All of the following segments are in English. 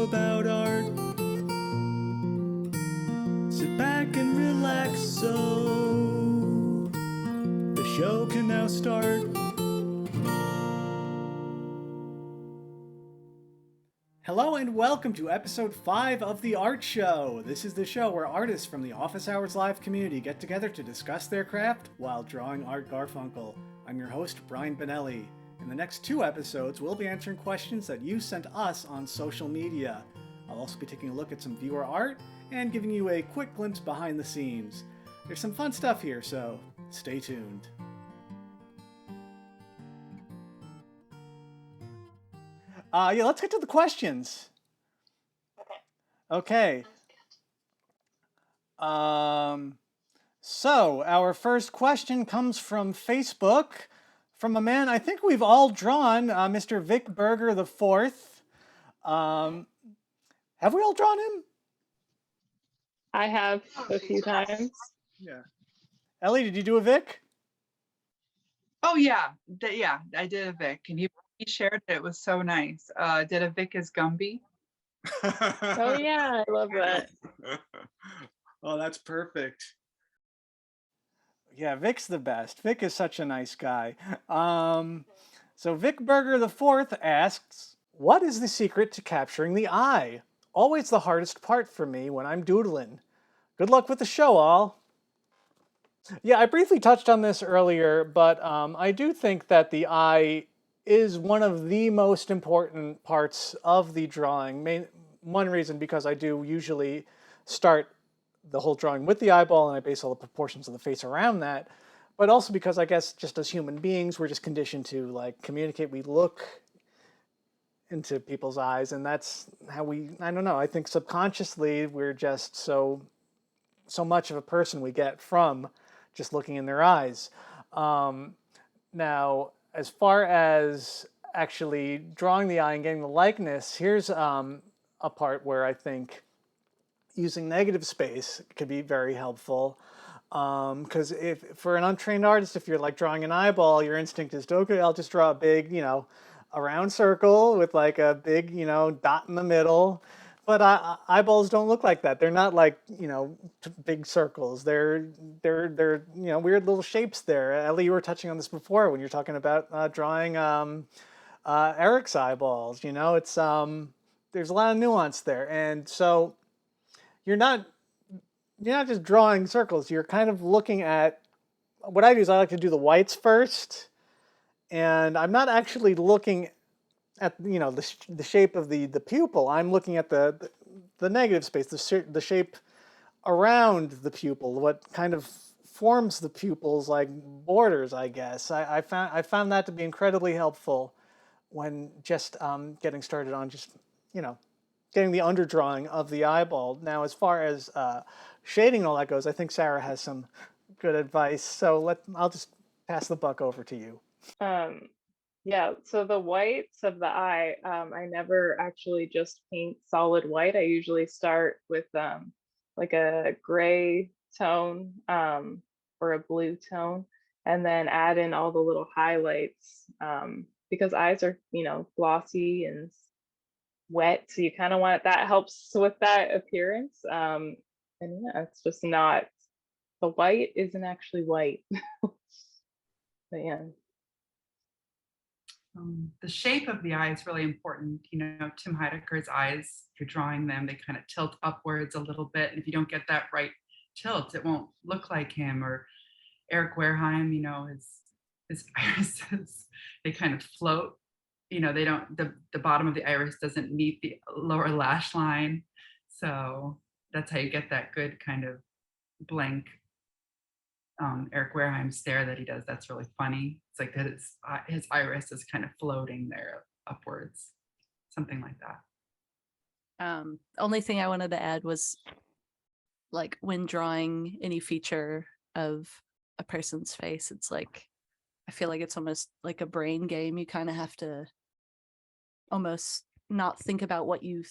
about art. Sit back and relax so the show can now start. Hello and welcome to episode 5 of The Art Show. This is the show where artists from the Office Hours Live community get together to discuss their craft while drawing Art Garfunkel. I'm your host, Brian Bonelli. In the next 2 episodes, we'll be answering questions that you sent us on social media. I'll also be taking a look at some viewer art and giving you a quick glimpse behind the scenes. There's some fun stuff here, so stay tuned. Let's get to the questions. Okay. So our first question comes from Facebook, from a man I think we've all drawn, Mr. Vic Berger IV. Have we all drawn him? I have a few times. Yeah. Ellie, did you do a Vic? Oh yeah, I did a Vic, and he shared it. It was so nice. Did a Vic as Gumby. Oh yeah, I love that. Oh, that's perfect. Yeah, Vic's the best. Vic is such a nice guy. So Vic Berger IV asks, what is the secret to capturing the eye? Always the hardest part for me when I'm doodling. Good luck with the show, all. Yeah, I briefly touched on this earlier, but I do think that the eye is one of the most important parts of the drawing. One reason because I do usually start the whole drawing with the eyeball and I base all the proportions of the face around that, but also because I guess just as human beings, we're just conditioned to like communicate. We look into people's eyes, and that's how I don't know, I think subconsciously we're just so much of a person we get from just looking in their eyes. Now, as far as actually drawing the eye and getting the likeness, here's a part where I think using negative space could be very helpful. Because if for an untrained artist, if you're like drawing an eyeball, your instinct is to, okay, I'll just draw a big, a round circle with like a big, dot in the middle. But eyeballs don't look like that. They're not like, big circles. They're weird little shapes there. Ellie, you were touching on this before when you're talking about drawing Eric's eyeballs. It's there's a lot of nuance there, and so you're not just drawing circles. You're kind of looking at what I do is I like to do the whites first, and I'm not actually looking at the shape of the pupil. I'm looking at the negative space, the shape around the pupil, what kind of forms the pupils like borders, I guess. I found that to be incredibly helpful when just getting started on just getting the underdrawing of the eyeball. Now, as far as shading and all that goes, I think Sarah has some good advice. So I'll just pass the buck over to you. Yeah, so the whites of the eye, I never actually just paint solid white. I usually start with like a gray tone or a blue tone, and then add in all the little highlights because eyes are, glossy and wet. So you kind of want that helps with that appearance. And yeah, it's just not, the white isn't actually white. But yeah. The shape of the eye is really important. Tim Heidecker's eyes, if you're drawing them, they kind of tilt upwards a little bit. And if you don't get that right tilt, it won't look like him. Or Eric Wareheim, his irises, they kind of float. They don't, the bottom of the iris doesn't meet the lower lash line. So that's how you get that good kind of blank Eric Wareheim stare that he does. That's really funny. It's like that his iris is kind of floating there upwards, something like that. Only thing I wanted to add was like when drawing any feature of a person's face, it's like I feel like it's almost like a brain game. You kind of have to almost not think about what you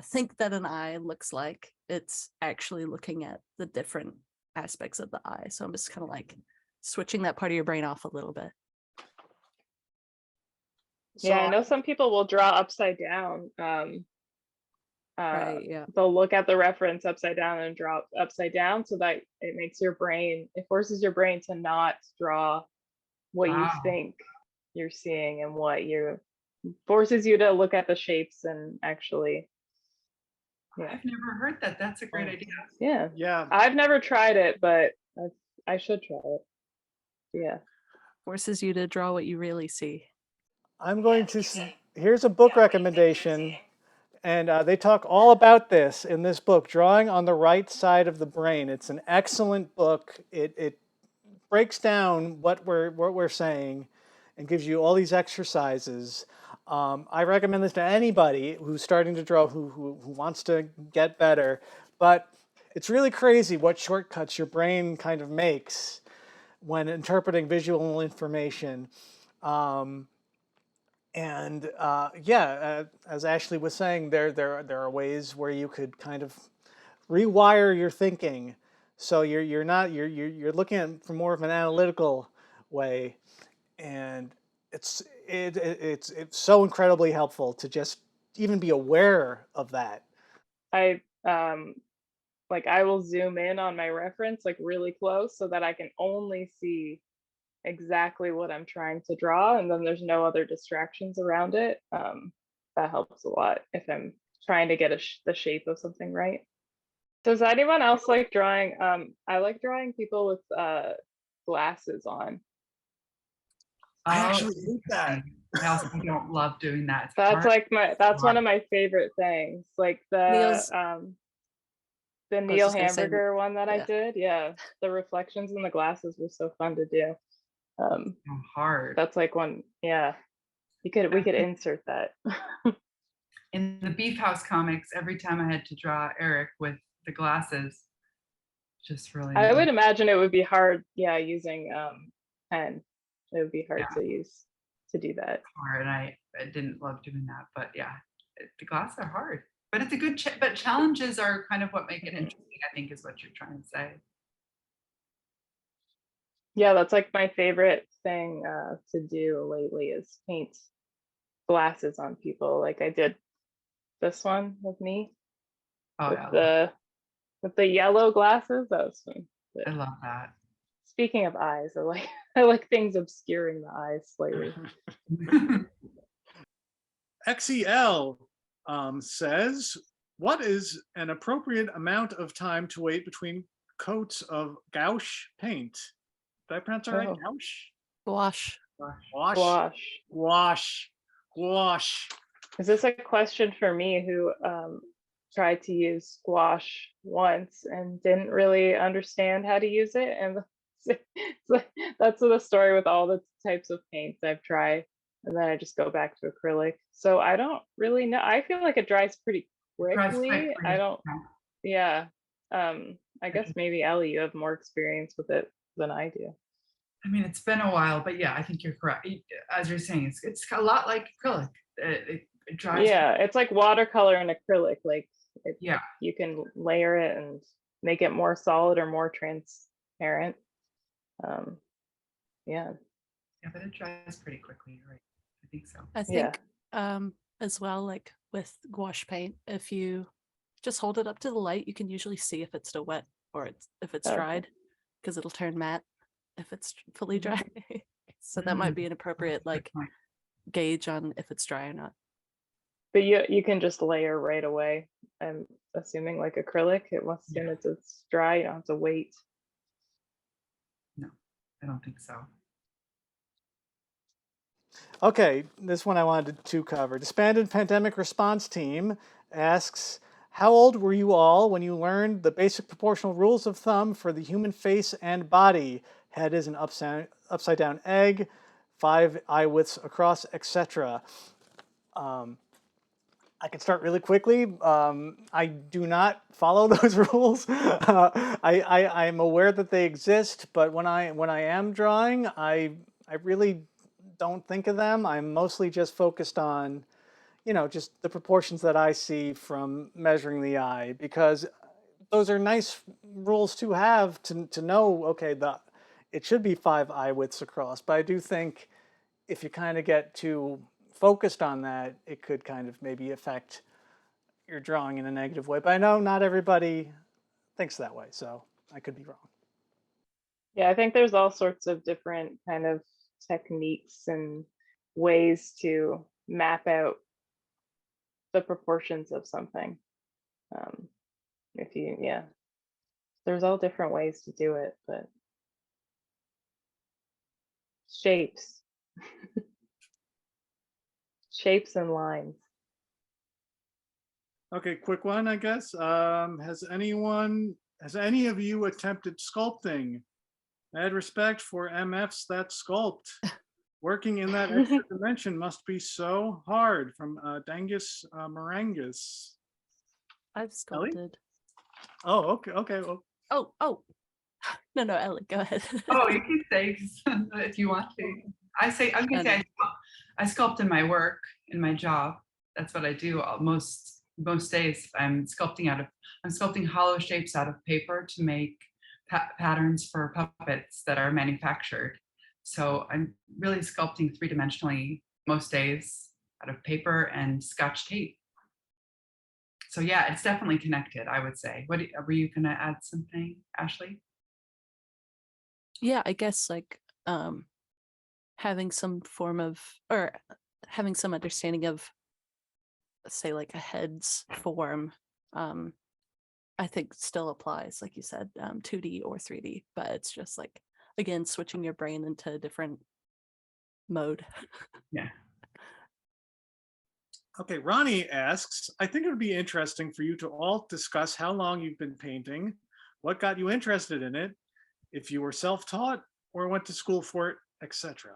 think that an eye looks like. It's actually looking at the different aspects of the eye. So I'm just kind of like switching that part of your brain off a little bit. So Yeah, I know some people will draw upside down. Right, yeah. They'll look at the reference upside down and draw upside down, so that it forces your brain to not draw what you Wow. think you're seeing, and forces you to look at the shapes and actually, yeah. I've never heard that. That's a great idea. Yeah. yeah, I've never tried it, but I should try it. Yeah. Forces you to draw what you really see. I'm going to. Here's a book recommendation, and they talk all about this in this book, Drawing on the Right Side of the Brain. It's an excellent book. It breaks down what we're saying, and gives you all these exercises. I recommend this to anybody who's starting to draw, who wants to get better. But it's really crazy what shortcuts your brain kind of makes when interpreting visual information. And as Ashley was saying, there are ways where you could kind of rewire your thinking, so you're looking at it from more of an analytical way, and it's so incredibly helpful to just even be aware of that. I like I will zoom in on my reference like really close so that I can only see exactly what I'm trying to draw, and then there's no other distractions around it. That helps a lot if I'm trying to get the shape of something right. Does anyone else like drawing? I like drawing people with glasses on. I Oh, actually hate that. interesting. I also don't love doing that. It's That's hard. that's one of my favorite things. Like Neil's- the was Neil just gonna say, hamburger one that I yeah. did. Yeah, the reflections in the glasses were so fun to do. So hard. That's like one. Yeah, we could insert that. In the Beef House comics, every time I had to draw Eric with the glasses, just really I would imagine it would be hard. Yeah, using pen, it would be hard to do that. hard, and I didn't love doing that. But yeah, the glasses are hard. But it's a good. But challenges are kind of what make it interesting. I think is what you're trying to say. Yeah, that's like my favorite thing to do lately is paint glasses on people. Like I did this one with me Oh with yeah, the yellow glasses. That was fun. I But love that. speaking of eyes, I like things obscuring the eyes slightly. XEL says, what is an appropriate amount of time to wait between coats of gouache paint? Did I pronounce that right? Oh. Gouache? Gouache. Gouache. Gouache. Gouache. Gouache. Is this a question for me who tried to use gouache once and didn't really understand how to use it? And that's the story with all the types of paints I've tried. And then I just go back to acrylic. So I don't really know. I feel like it dries pretty quickly. I don't, yeah. I guess maybe Ellie, you have more experience with it than I do. I mean, it's been a while, but yeah, I think you're correct. As you're saying, it's a lot like acrylic. It dries. Yeah, it's like watercolor and acrylic. Like, Yeah, you can layer it and make it more solid or more transparent. Yeah. yeah, but it dries pretty quickly. You're right. I think so. I think as well, like with gouache paint, if you just hold it up to the light, you can usually see if it's still wet or if it's Okay. dried, because it'll turn matte if it's fully dry. So that might be an appropriate like point. gauge on if it's dry or not. But you can just layer right away. I'm assuming like acrylic, as soon as it's dry, you don't have to wait. No, I don't think so. Okay, this one I wanted to cover. Disbanded Pandemic Response Team asks, how old were you all when you learned the basic proportional rules of thumb for the human face and body? Head is an upside down egg, 5 eye widths across, etc. I can start really quickly. I do not follow those rules. I'm aware that they exist, but when I am drawing, I really don't think of them. I'm mostly just focused on, just the proportions that I see from measuring the eye, because those are nice rules to have to know, okay, it should be 5 eye widths across. But I do think if you kind of get too focused on that, it could kind of maybe affect your drawing in a negative way. But I know not everybody thinks that way, so I could be wrong. Yeah, I think there's all sorts of different kind of techniques and ways to map out the proportions of something. If you, yeah, there's all different ways to do it, but shapes, shapes and lines. Okay, quick one, I guess. Has any of you attempted sculpting? Mad respect for MFs that sculpt. Working in that extra dimension must be so hard. From Dangus Marangus. I've Ellie? sculpted. Oh, okay. Well, Oh. No, Ellie, go ahead. Oh, you can say if you want to. I'm gonna say I sculpt in my work, in my job. That's what I do most days. I'm sculpting hollow shapes out of paper to make patterns for puppets that are manufactured. So I'm really sculpting three-dimensionally most days out of paper and Scotch tape. So yeah, it's definitely connected, I would say. Were you gonna add something, Ashley? Yeah, I guess like having some form of, or having some understanding of, say, like a head's form, I think still applies, like you said, 2D or 3D, but it's just like, again, switching your brain into a different mode. Yeah. okay, Ronnie asks, I think it would be interesting for you to all discuss how long you've been painting, what got you interested in it, if you were self-taught or went to school for it, etc.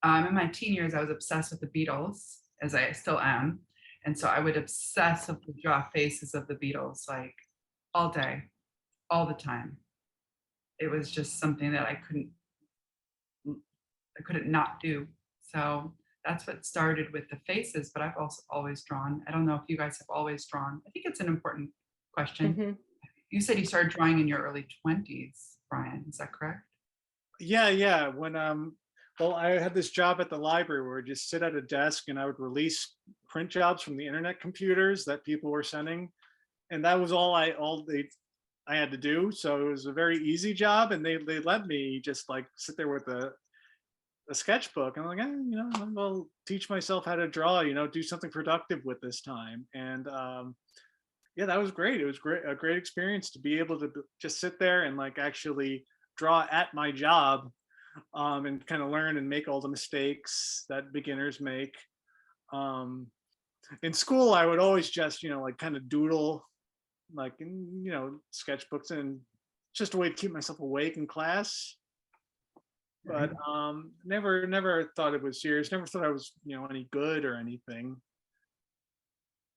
In my teen years, I was obsessed with the Beatles, as I still am. And so I would obsessively draw faces of the Beatles, like all day, all the time. It was just something that I couldn't not do. So that's what started with the faces, but I've also always drawn. I don't know if you guys have always drawn. I think it's an important question. You said you started drawing in your early 20s, Brian, is that correct? Yeah. When well, I had this job at the library where I'd just sit at a desk and I would release print jobs from the internet computers that people were sending, and that was all I had to do. So it was a very easy job, and they let me just like sit there with a sketchbook. I'm like, I'll teach myself how to draw. Do something productive with this time. And yeah, that was great. It was a great experience to be able to just sit there and like actually draw at my job, and kind of learn and make all the mistakes that beginners make. In school, I would always just like kind of doodle, like in sketchbooks, and just a way to keep myself awake in class. But never thought it was serious. Never thought I was any good or anything.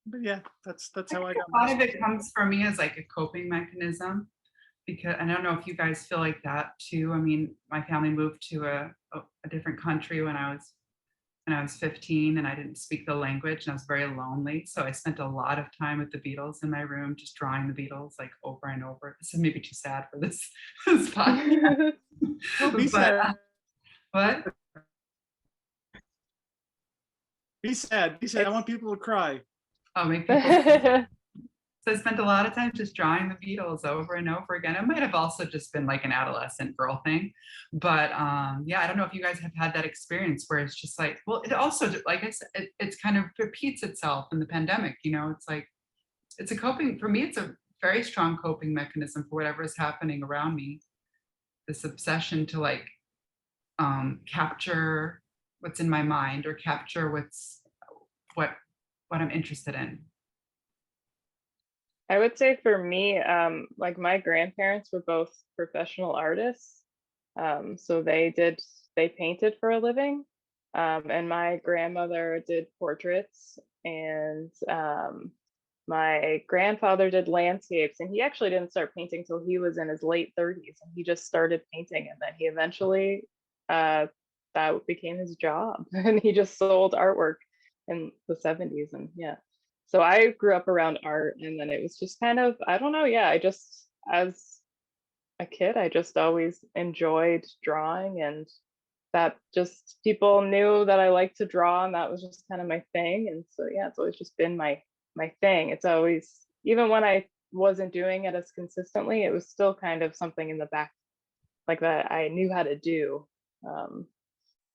But yeah, that's how I got. A lot of it comes for me as like a coping mechanism, because I don't know if you guys feel like that too. I mean, my family moved to a different country when I was 15, and I didn't speak the language, and I was very lonely. So I spent a lot of time with the Beatles in my room, just drawing the Beatles like over and over. This is maybe too sad for this podcast. Be sad. What? Be sad. I want people to cry. Oh, make people. So I spent a lot of time just drawing the Beatles over and over again. It might have also just been like an adolescent girl thing, but yeah, I don't know if you guys have had that experience where it's just like, well, it also, like I said, it's kind of repeats itself in the pandemic. It's like, it's a coping, for me, it's a very strong coping mechanism for whatever is happening around me. This obsession to like capture what's in my mind, or capture what I'm interested in. I would say for me, like my grandparents were both professional artists. So they painted for a living. And my grandmother did portraits, and my grandfather did landscapes, and he actually didn't start painting till he was in his late 30s, and he just started painting, and then he eventually that became his job, and he just sold artwork in the 70s. And yeah, so I grew up around art, and then it was just kind of, I don't know, yeah, I just, as a kid, I just always enjoyed drawing and that just people knew that I like to draw, and that was just kind of my thing. And so yeah, it's always just been my thing. It's always, even when I wasn't doing it as consistently, it was still kind of something in the back, like that I knew how to do. Um,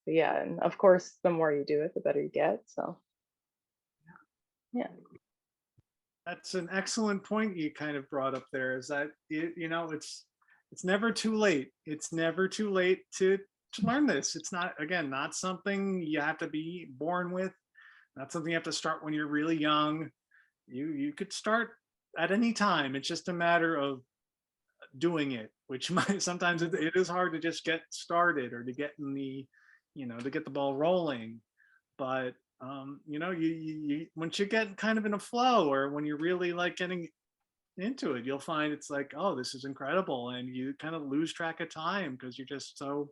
but yeah, and of course, the more you do it, the better you get. So yeah. That's an excellent point you kind of brought up there, is that it's never too late. It's never too late to learn this. It's not, again, not something you have to be born with, not something you have to start when you're really young. You could start at any time. It's just a matter of doing it, which might sometimes it is hard to just get started, or to get in the, to get the ball rolling. But you once you get kind of in a flow, or when you're really like getting into it, you'll find it's like, oh, this is incredible, and you kind of lose track of time because you're just so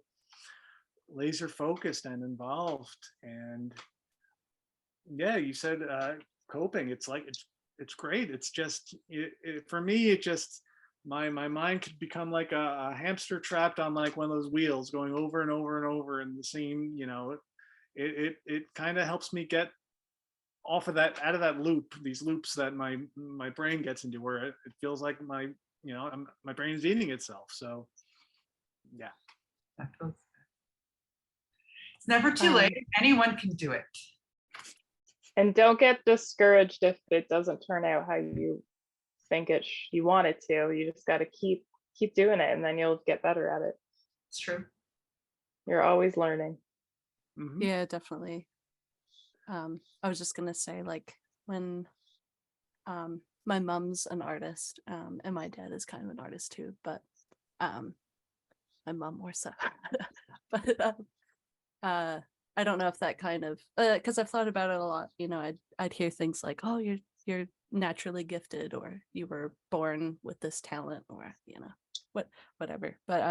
laser focused and involved. And yeah, you said coping. It's like it's great. It's just for me, it just my mind could become like a hamster trapped on like one of those wheels going over and over and over in the same, it kind of helps me get off of that, out of that loop, these loops that my brain gets into, where it feels like my brain's eating itself. So yeah. That feels good. It's never too Um, late. Anyone can do it. and don't get discouraged if it doesn't turn out how you think you want it to. You just got to keep doing it, and then you'll get better at it. It's true. You're always learning. Mhm. Yeah, definitely. I was just gonna say, like, when my mom's an artist, and my dad is kind of an artist too, but my mom more so. But I don't know if that kind of, because I've thought about it a lot. I'd hear things like, "Oh, you're naturally gifted," or "You were born with this talent," or whatever. But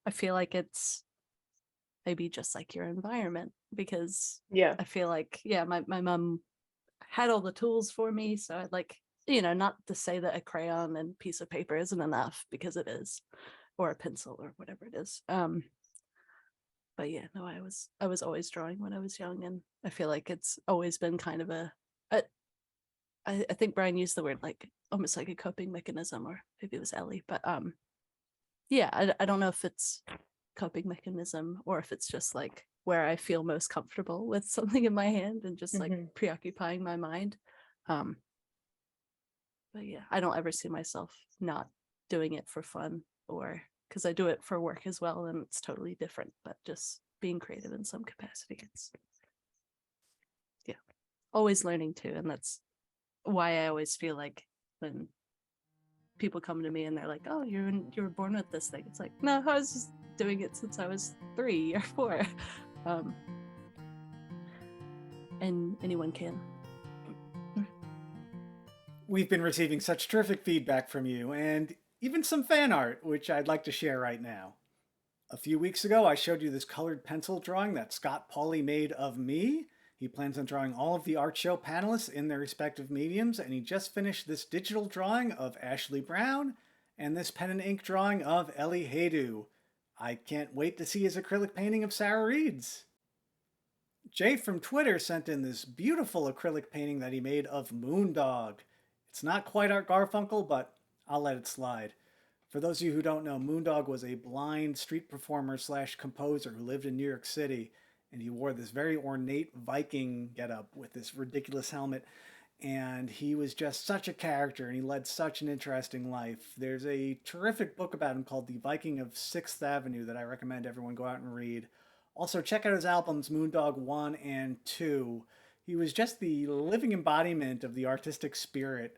I feel like it's maybe just like your environment, because Yeah. I feel like, yeah, my mom had all the tools for me. So I'd like, not to say that a crayon and piece of paper isn't enough, because it is, or a pencil or whatever it is. But yeah, no, I was always drawing when I was young, and I feel like it's always been kind of I think Brian used the word like almost like a coping mechanism, or maybe it was Ellie, but yeah, I don't know if it's coping mechanism or if it's just like where I feel most comfortable with something in my hand and just like Mhm. preoccupying my mind. But yeah, I don't ever see myself not doing it for fun, or because I do it for work as well, and it's totally different, but just being creative in some capacity. It's, yeah, always learning too. And that's why I always feel like when people come to me and they're like, "Oh, you were born with this thing," it's like, no, I was just doing it since I was 3 or 4. And anyone can. We've been receiving such terrific feedback from you, and even some fan art, which I'd like to share right now. A few weeks ago, I showed you this colored pencil drawing that Scott Pauley made of me. He plans on drawing all of the art show panelists in their respective mediums, and he just finished this digital drawing of Ashley Brown and this pen and ink drawing of Ellie Hajdu. I can't wait to see his acrylic painting of Sarah Reed's. Jay from Twitter sent in this beautiful acrylic painting that he made of Moondog. It's not quite Art Garfunkel, but I'll let it slide. For those of you who don't know, Moondog was a blind street performer slash composer who lived in New York City, and he wore this very ornate Viking getup with this ridiculous helmet. And he was just such a character, and he led such an interesting life. There's a terrific book about him called The Viking of Sixth Avenue that I recommend everyone go out and read. Also, check out his albums Moondog 1 and 2. He was just the living embodiment of the artistic spirit.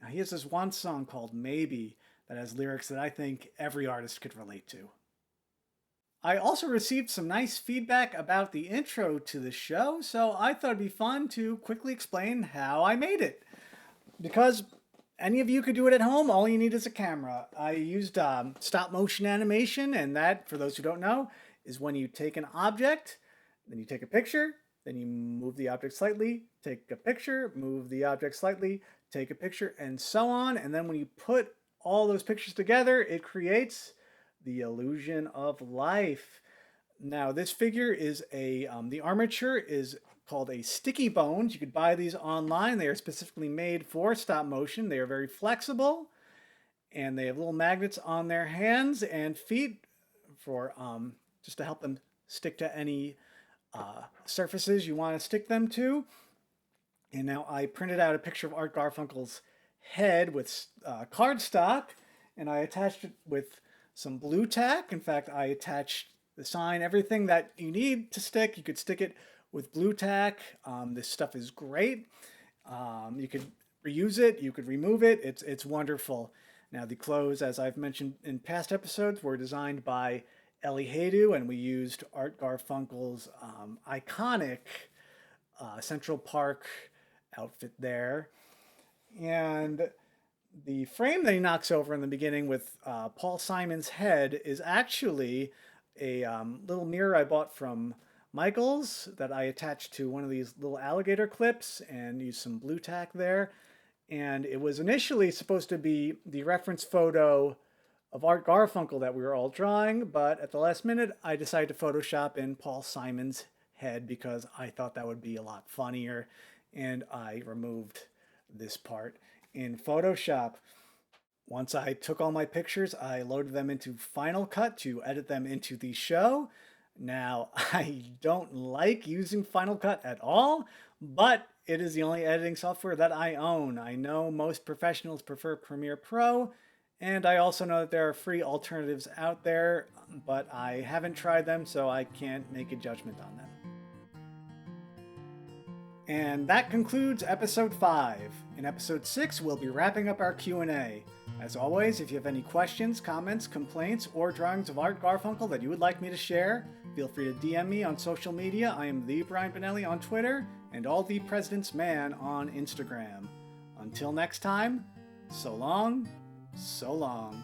He has this one song called Maybe that has lyrics that I think every artist could relate to. I also received some nice feedback about the intro to the show, so I thought it'd be fun to quickly explain how I made it. Because any of you could do it at home, all you need is a camera. I used stop motion animation, and that, for those who don't know, is when you take an object, then you take a picture, then you move the object slightly, take a picture, move the object slightly, take a picture, and so on. And then when you put all those pictures together, it creates the illusion of life. Now this figure is the armature is called a sticky bones. You could buy these online. They are specifically made for stop motion. They are very flexible, and they have little magnets on their hands and feet for just to help them stick to any surfaces you want to stick them to. And now I printed out a picture of Art Garfunkel's head with cardstock, and I attached it with some blue tack. In fact, I attached the sign, everything that you need to stick. You could stick it with blue tack. This stuff is great. You could reuse it. You could remove it. It's wonderful. Now the clothes, as I've mentioned in past episodes, were designed by Ellie Hajdu, and we used Art Garfunkel's iconic Central Park outfit there. And the frame that he knocks over in the beginning with Paul Simon's head is actually a little mirror I bought from Michael's that I attached to one of these little alligator clips and used some blue tack there. And it was initially supposed to be the reference photo of Art Garfunkel that we were all drawing, but at the last minute I decided to Photoshop in Paul Simon's head because I thought that would be a lot funnier, and I removed this part in Photoshop. Once I took all my pictures, I loaded them into Final Cut to edit them into the show. Now, I don't like using Final Cut at all, but it is the only editing software that I own. I know most professionals prefer Premiere Pro, and I also know that there are free alternatives out there, but I haven't tried them, so I can't make a judgment on them. And that concludes episode 5. In episode 6, we'll be wrapping up our Q&A. As always, if you have any questions, comments, complaints, or drawings of Art Garfunkel that you would like me to share, feel free to DM me on social media. I am the Brian Bonelli on Twitter and All the President's Man on Instagram. Until next time, so long, so long.